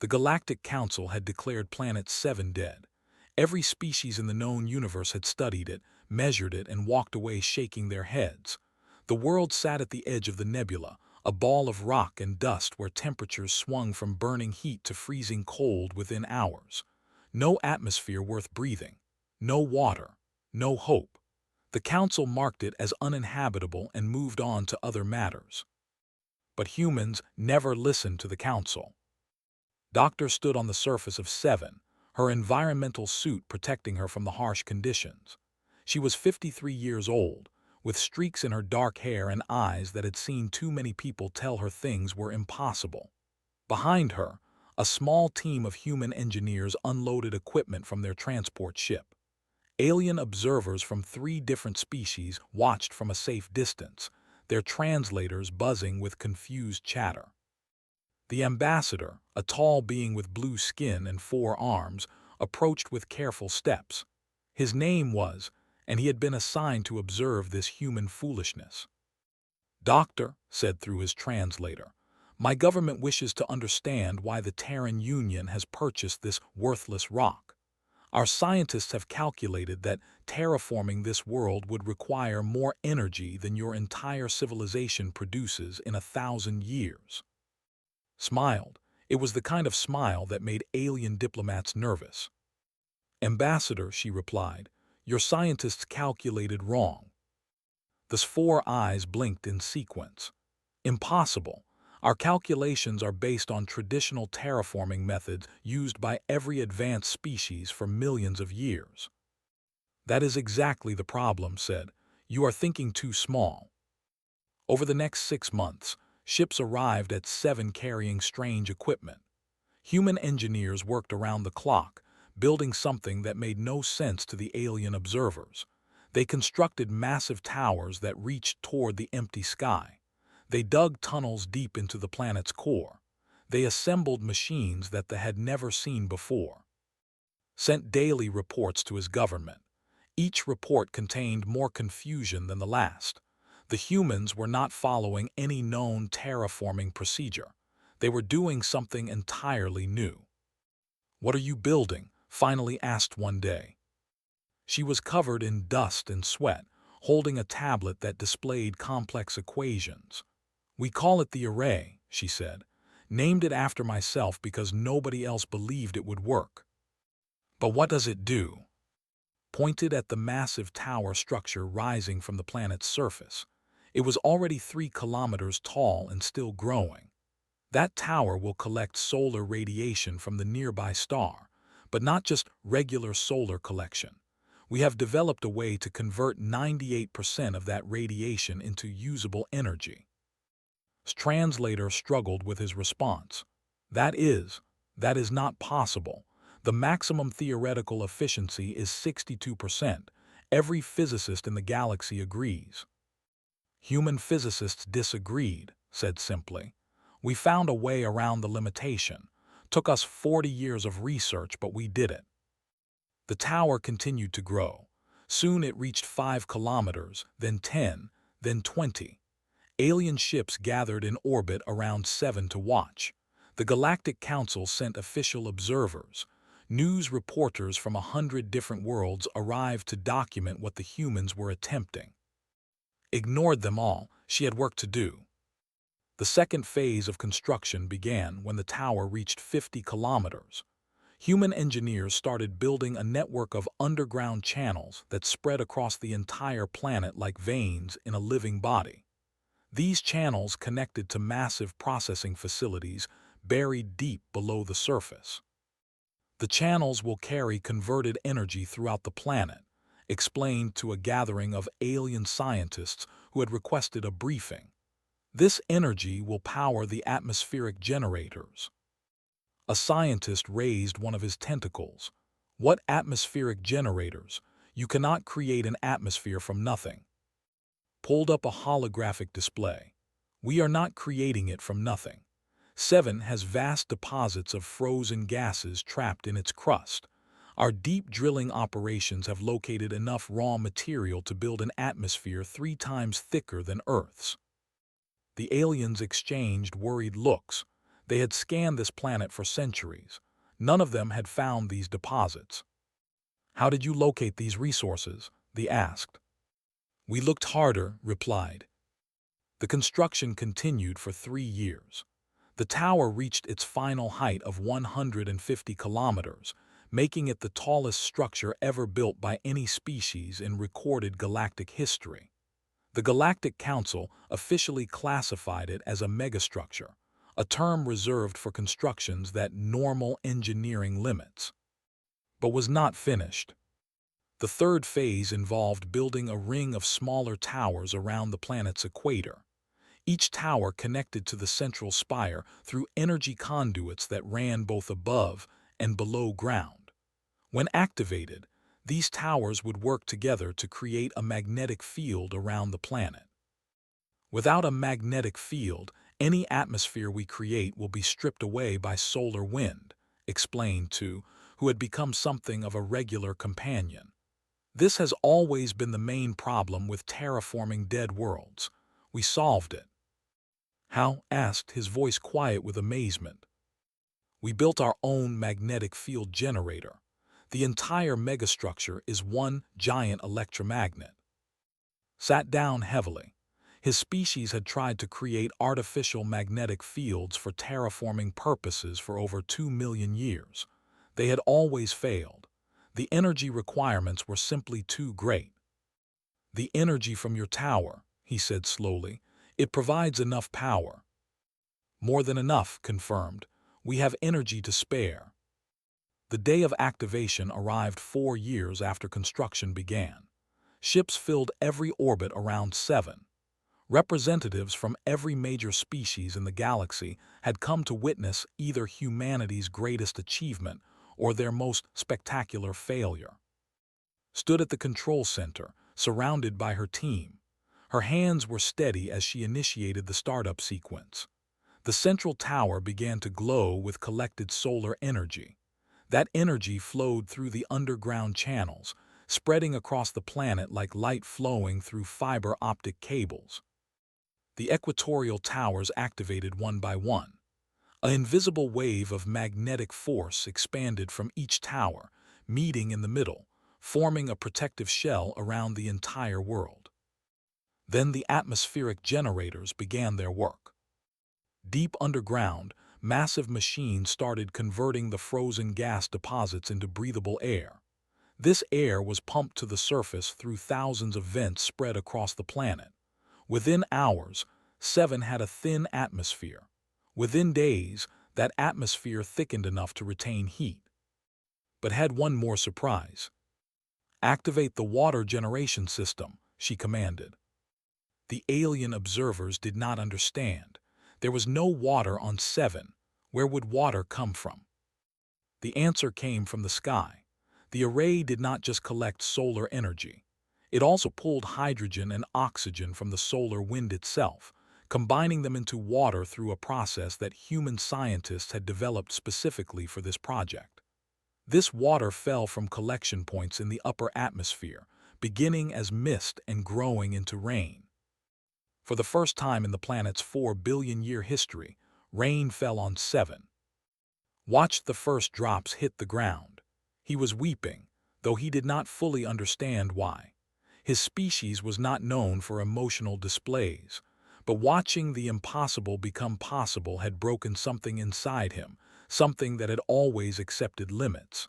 The Galactic Council had declared Planet 7 dead. Every species in the known universe had studied it, measured it, and walked away shaking their heads. The world sat at the edge of the nebula, a ball of rock and dust where temperatures swung from burning heat to freezing cold within hours. No atmosphere worth breathing. No water. No hope. The Council marked it as uninhabitable and moved on to other matters. But humans never listened to the Council. Doctor stood on the surface of 7, her environmental suit protecting her from the harsh conditions. She was 53 years old, with streaks in her dark hair and eyes that had seen too many people tell her things were impossible. Behind her, a small team of human engineers unloaded equipment from their transport ship. Alien observers from 3 different species watched from a safe distance, their translators buzzing with confused chatter. The ambassador, a tall being with blue skin and 4 arms, approached with careful steps. His name was, and he had been assigned to observe this human foolishness. "Doctor," said through his translator, "my government wishes to understand why the Terran Union has purchased this worthless rock. Our scientists have calculated that terraforming this world would require more energy than your entire civilization produces in 1,000 years." Smiled. It was the kind of smile that made alien diplomats nervous. "Ambassador," she replied, "your scientists calculated wrong." The 4 eyes blinked in sequence. "Impossible. Our calculations are based on traditional terraforming methods used by every advanced species for millions of years." "That is exactly the problem," said. "You are thinking too small." Over the next 6 months, ships arrived at 7 carrying strange equipment. Human engineers worked around the clock, building something that made no sense to the alien observers. They constructed massive towers that reached toward the empty sky. They dug tunnels deep into the planet's core. They assembled machines that they had never seen before. Sent daily reports to his government. Each report contained more confusion than the last. The humans were not following any known terraforming procedure. They were doing something entirely new. "What are you building?" finally asked one day. She was covered in dust and sweat, holding a tablet that displayed complex equations. "We call it the array," she said. "Named it after myself because nobody else believed it would work." "But what does it do?" Pointed at the massive tower structure rising from the planet's surface. It was already 3 kilometers tall and still growing. "That tower will collect solar radiation from the nearby star, but not just regular solar collection. We have developed a way to convert 98% of that radiation into usable energy." Translator struggled with his response. That is not possible. The maximum theoretical efficiency is 62%. Every physicist in the galaxy agrees." "Human physicists disagreed," said simply. "We found a way around the limitation. Took us 40 years of research, but we did it." The tower continued to grow. Soon it reached 5 kilometers, then 10, then 20. Alien ships gathered in orbit around 7 to watch. The Galactic Council sent official observers. News reporters from 100 different worlds arrived to document what the humans were attempting. Ignored them all. She had work to do. The second phase of construction began when the tower reached 50 kilometers. Human engineers started building a network of underground channels that spread across the entire planet like veins in a living body. These channels connected to massive processing facilities buried deep below the surface. "The channels will carry converted energy throughout the planet," explained to a gathering of alien scientists who had requested a briefing. "This energy will power the atmospheric generators." A scientist raised one of his tentacles. "What atmospheric generators? You cannot create an atmosphere from nothing." Pulled up a holographic display. "We are not creating it from nothing. 7 has vast deposits of frozen gases trapped in its crust. Our deep drilling operations have located enough raw material to build an atmosphere 3 times thicker than Earth's." The aliens exchanged worried looks. They had scanned this planet for centuries. None of them had found these deposits. "How did you locate these resources?" they asked. "We looked harder," replied. The construction continued for 3 years. The tower reached its final height of 150 kilometers, making it the tallest structure ever built by any species in recorded galactic history. The Galactic Council officially classified it as a megastructure, a term reserved for constructions that normal engineering limits. But was not finished. The third phase involved building a ring of smaller towers around the planet's equator. Each tower connected to the central spire through energy conduits that ran both above and below ground. When activated, these towers would work together to create a magnetic field around the planet. "Without a magnetic field, any atmosphere we create will be stripped away by solar wind," explained Tu, who had become something of a regular companion. "This has always been the main problem with terraforming dead worlds. We solved it." "How?" asked, his voice quiet with amazement. "We built our own magnetic field generator. The entire megastructure is one giant electromagnet." Sat down heavily. His species had tried to create artificial magnetic fields for terraforming purposes for over 2 million years. They had always failed. The energy requirements were simply too great. "The energy from your tower," he said slowly. "It provides enough power." "More than enough," confirmed. "We have energy to spare." The day of activation arrived 4 years after construction began. Ships filled every orbit around 7. Representatives from every major species in the galaxy had come to witness either humanity's greatest achievement or their most spectacular failure. Stood at the control center, surrounded by her team. Her hands were steady as she initiated the startup sequence. The central tower began to glow with collected solar energy. That energy flowed through the underground channels, spreading across the planet like light flowing through fiber optic cables. The equatorial towers activated one by one. An invisible wave of magnetic force expanded from each tower, meeting in the middle, forming a protective shell around the entire world. Then the atmospheric generators began their work. Deep underground, massive machines started converting the frozen gas deposits into breathable air. This air was pumped to the surface through thousands of vents spread across the planet. Within hours, 7 had a thin atmosphere. Within days, that atmosphere thickened enough to retain heat. But had one more surprise. "Activate the water generation system," she commanded. The alien observers did not understand. There was no water on 7. Where would water come from? The answer came from the sky. The array did not just collect solar energy. It also pulled hydrogen and oxygen from the solar wind itself, combining them into water through a process that human scientists had developed specifically for this project. This water fell from collection points in the upper atmosphere, beginning as mist and growing into rain. For the first time in the planet's 4 billion-year history, rain fell on 7. Watched the first drops hit the ground. He was weeping, though he did not fully understand why. His species was not known for emotional displays, but watching the impossible become possible had broken something inside him, something that had always accepted limits.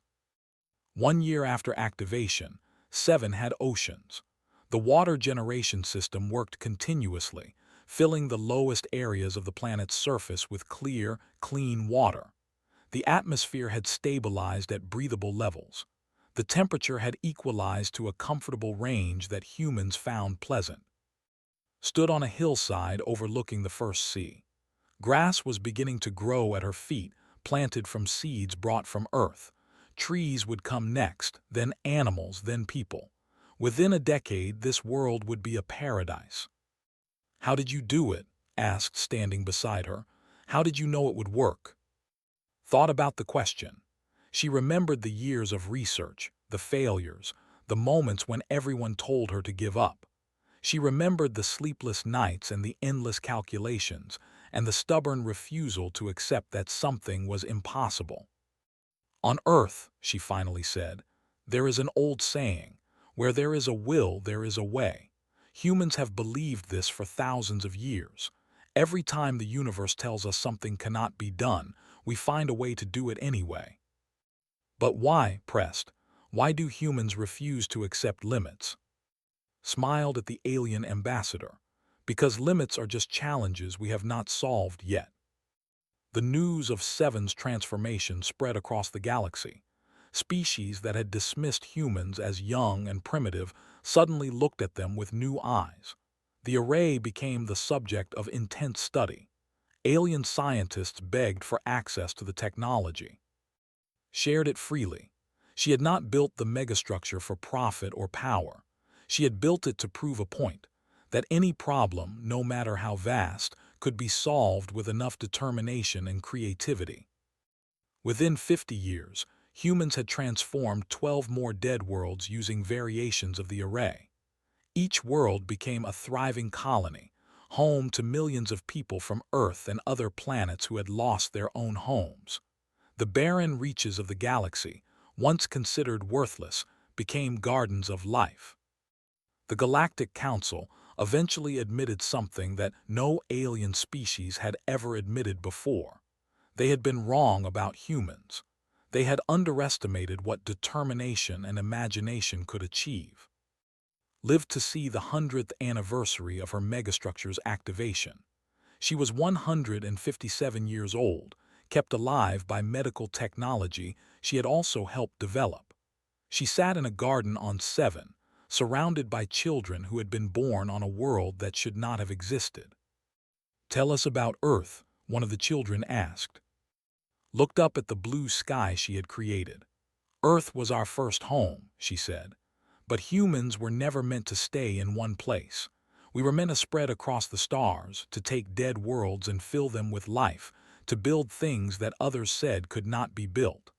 1 year after activation, 7 had oceans. The water generation system worked continuously, filling the lowest areas of the planet's surface with clear, clean water. The atmosphere had stabilized at breathable levels. The temperature had equalized to a comfortable range that humans found pleasant. Stood on a hillside overlooking the first sea. Grass was beginning to grow at her feet, planted from seeds brought from Earth. Trees would come next, then animals, then people. Within a decade, this world would be a paradise. "How did you do it?" asked, standing beside her. "How did you know it would work?" Thought about the question. She remembered the years of research, the failures, the moments when everyone told her to give up. She remembered the sleepless nights and the endless calculations, and the stubborn refusal to accept that something was impossible. "On Earth," she finally said, "there is an old saying, where there is a will, there is a way. Humans have believed this for thousands of years. Every time the universe tells us something cannot be done, we find a way to do it anyway." "But why?" pressed. "Why do humans refuse to accept limits?" Smiled at the alien ambassador. "Because limits are just challenges we have not solved yet." The news of Seven's transformation spread across the galaxy. Species that had dismissed humans as young and primitive suddenly looked at them with new eyes. The array became the subject of intense study. Alien scientists begged for access to the technology, shared it freely. She had not built the megastructure for profit or power. She had built it to prove a point, that any problem, no matter how vast, could be solved with enough determination and creativity. Within 50 years, humans had transformed 12 more dead worlds using variations of the array. Each world became a thriving colony, home to millions of people from Earth and other planets who had lost their own homes. The barren reaches of the galaxy, once considered worthless, became gardens of life. The Galactic Council eventually admitted something that no alien species had ever admitted before. They had been wrong about humans. They had underestimated what determination and imagination could achieve. Lived to see the 100th anniversary of her megastructure's activation. She was 157 years old, kept alive by medical technology she had also helped develop. She sat in a garden on Seven, surrounded by children who had been born on a world that should not have existed. "Tell us about Earth," one of the children asked. Looked up at the blue sky she had created. "Earth was our first home," she said. "But humans were never meant to stay in one place. We were meant to spread across the stars, to take dead worlds and fill them with life, to build things that others said could not be built."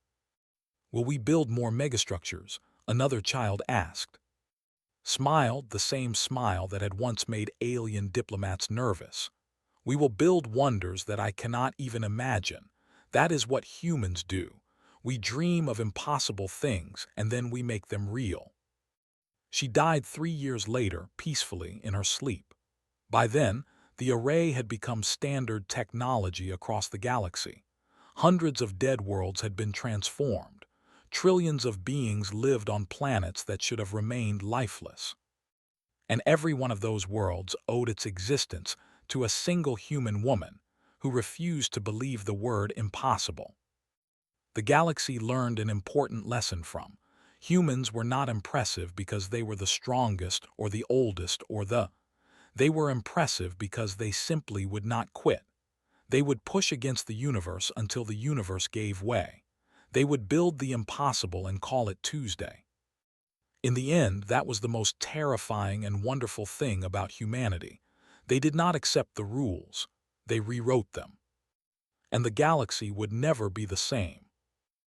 "Will we build more megastructures?" another child asked. Smiled the same smile that had once made alien diplomats nervous. "We will build wonders that I cannot even imagine. That is what humans do. We dream of impossible things, and then we make them real." She died 3 years later, peacefully, in her sleep. By then, the array had become standard technology across the galaxy. Hundreds of dead worlds had been transformed. Trillions of beings lived on planets that should have remained lifeless. And every one of those worlds owed its existence to a single human woman who refused to believe the word impossible. The galaxy learned an important lesson from. Humans were not impressive because they were the strongest or the oldest or They were impressive because they simply would not quit. They would push against the universe until the universe gave way. They would build the impossible and call it Tuesday. In the end, that was the most terrifying and wonderful thing about humanity. They did not accept the rules. They rewrote them. And the galaxy would never be the same.